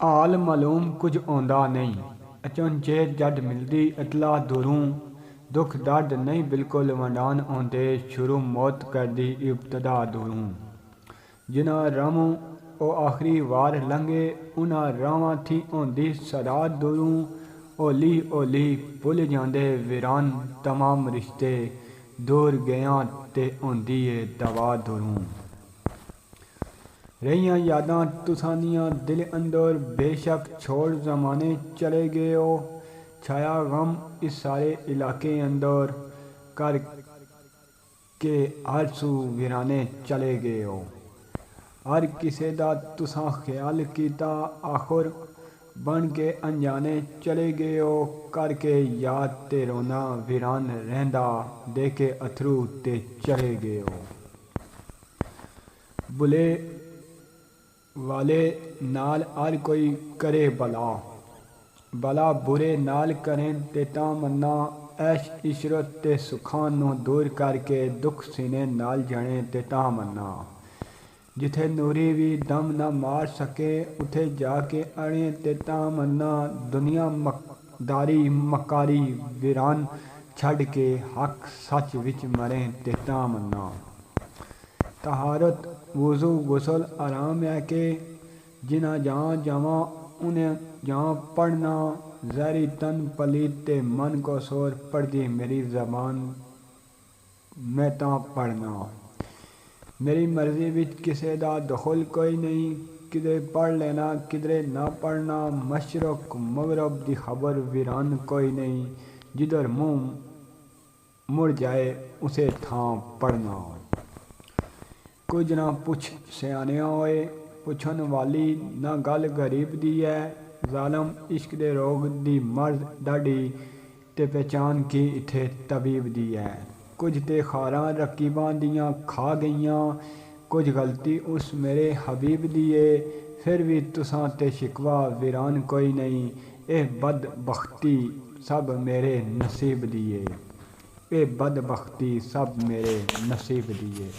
ਹਾਲ ਮਾਲੂਮ ਕੁਝ ਆਉਂਦਾ ਨਹੀਂ। ਅਚਨਚੇਤ ਜਦ ਮਿਲਦੀ ਇਤਲਾ ਦੂਰੋਂ, ਦੁੱਖ ਦਰਦ ਨਹੀਂ ਬਿਲਕੁਲ ਵੰਡਾਨ ਆਉਂਦੇ, ਸ਼ੁਰੂ ਮੌਤ ਕਰਦੀ ਇਬਤਦਾ ਦੂਰੋਂ। ਜਿਨ੍ਹਾਂ ਰਾਹੋਂ ਉਹ ਆਖਰੀ ਵਾਰ ਲੰਘੇ, ਉਹਨਾਂ ਰਾਹਾਂ ਥੀ ਆਉਂਦੀ ਸਦਾ ਦੂਰੋਂ। ਹੌਲੀ ਹੌਲੀ ਭੁੱਲ ਜਾਂਦੇ ਵੀਰਾਨ ਤਮਾਮ ਰਿਸ਼ਤੇ, ਦੂਰ ਗਿਆਂ ਤੇ ਆਉਂਦੀ ਏ ਦਵਾ ਦੂਰੋਂ। रहियां यादां तुसानियां दिल अंदर, बेशक छोड़ ज़माने चले गए हो। छाया गम इस सारे इलाके अंदर, कर के हर सू वीराने चले गए हो। हर किसे दा तुसां ख्याल कीता, आखिर बन के अनजाने चले गए हो। करके याद ते रोना वीरान रहिंदा, दे के अथरू ते चले गए हो। बुले वाले नाल हर कोई करे भला, भला बुरे नाल करें ते तां मन्ना। ऐश इशरत ते सुखां नूं दूर करके दुख सीने नाल जाने ते तां मन्ना। जिथे नूरी भी दम ना मार सके, उथे जाके अड़े ते तां मन्ना। दुनिया मकदारी मकारी वीरान छड़ के, हक सच विच मरे ते तां मन्ना। तहारत वुज़ू गुसल आराम है के, जिन्हां जहाँ जावां उन्हें जहाँ पढ़ना। ज़हरी तन पलीत ते मन को सोर, पढ़दी मेरी ज़बान मैं तां पढ़ना। मेरी मर्जी विच किसे दा दखल कोई नहीं, किधरे पढ़ लेना किधरे ना पढ़ना। मशरक मगरब दी खबर वीरान कोई नहीं, जिधर मुँह मुड़ जाए उसे थां पढ़ना। कुछ ना पुछ सियाणिया होए, पुछन वाली ना गल गरीब दी है। ज़ालम इश्क दे रोग दी मर्ज डाडी, ते पहचान की इत्थे तबीब दी है। कुछ ते खारां रकीबां दियां खा गईयां, कुछ गलती उस मेरे हबीब दी है। फिर भी तुसां ते शिकवा वीरान कोई नहीं, एह बदबख्ती सब मेरे नसीब दी है। एह बदबख्ती सब मेरे नसीब दी है।